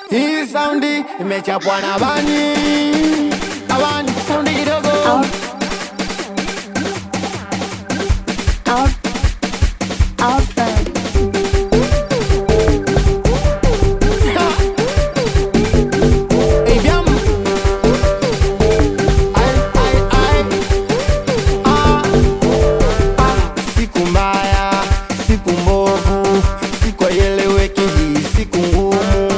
Hii soundi imechapwa na bani. Awani soundi kidogo. Siku mbaya, siku mbovu, siku haieleweki hii siku ngumu.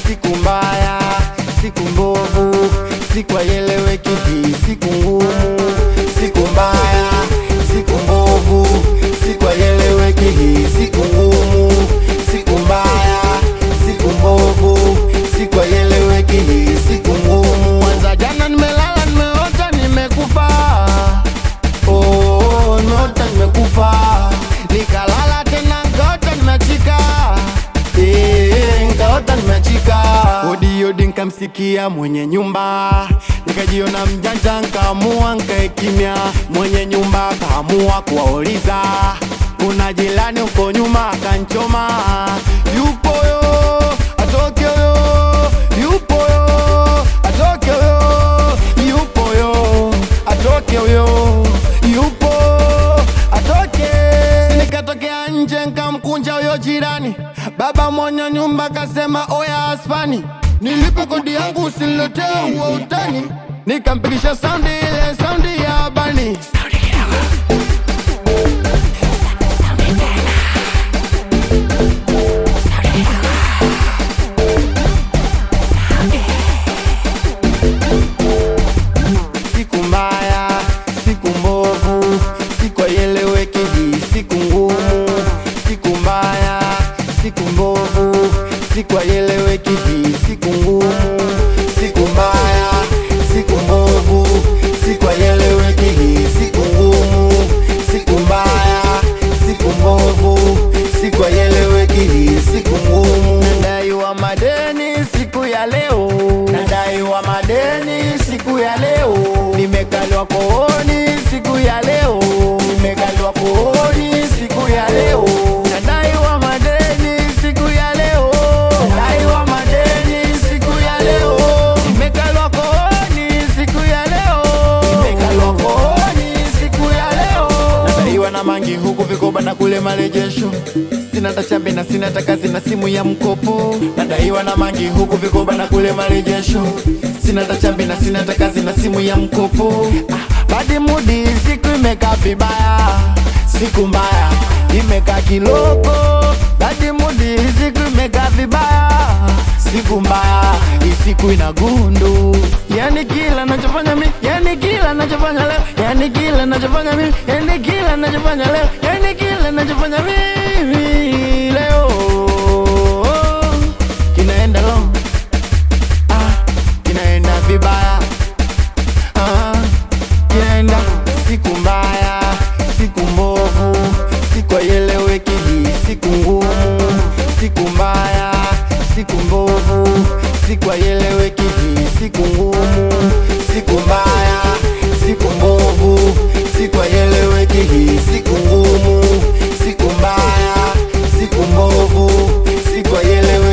Siku mbaya, siku mbovu, siku haieleweki hii siku ngumu. Siku mbaya, siku mbovu, siku haieleweki hii siku ngumu. Siku mbaya, siku mbovu, siku haieleweki hii siku ngumu. Kwanza jana nimelala nimeota nimekufa. Oh, nimeota nimekufa. Nikalala tena nikaota nimechika. Nikaota nimechika. Odi odi nikamsikia mwenye nyumba. Nikajiona mjanja nikaamua nikae kimya. Mwenye nyumba kaamua kuwauliza kuna jirani uko nyuma akanchoma. Yupo yo, atoke yo. Yupo yo, atoke yo. Yupo yo, atoke yo. Yupo, atoke. Nikatokea nje nikamkunja huyo jirani. Baba mwenye nyumba kasema oya asfani, nilipe kodi yangu usiniletee huo utani. Nikampigisha soundi ile soundi ya bani. Siku mbaya, siku mbovu, siku haieleweki hii siku ngumu. Siku mbaya, siku mbovu, siku haieleweki hii siku ngumu. Siku mbaya, siku mbovu, siku haieleweki hii siku ngumu. Siku mbaya, siku mbovu, siku haieleweki hii siku ngumu. Nadaiwa madeni siku ya leo. Nadaiwa madeni siku ya leo. Nimekaliwa kooni siku ya leo. Nimekaliwa kooni siku ya leo. Nadaiwa madeni siku ya leo. Nadaiwa madeni siku ya leo. Nimekaliwa kooni siku ya leo. Nimekaliwa kooni siku ya leo. Nadaiwa na mangi huku vikoba na kule marejesho. Sina tachambi na sina takazi na simu ya mkopo. Nadaiwa na mangi huku vikoba na kule marejesho. Sina tachambi na sina takazi na simu ya mkopo. Badi mudi siku imekaa vibaya. Siku mbaya imekaa kiloko. Badi mudi siku imekaa vibaya. Siku mbaya siku ina gundu. Yani kila nachofanya mimi, yani kila nachofanya leo, yani kila nachofanya mimi, yani kila nachofanya leo, yani kila nachofanya mimi leo kinaenda long. Kinaenda vibaya. Kinaenda siku mbaya, siku mbovu, siku haieleweki hii siku ngumu. Siku mbaya, siku mbovu, siku haieleweki hii siku ngumu. Siku mbaya, siku mbovu, siku haieleweki hii siku ngumu. Siku mbaya, siku mbovu, siku haieleweki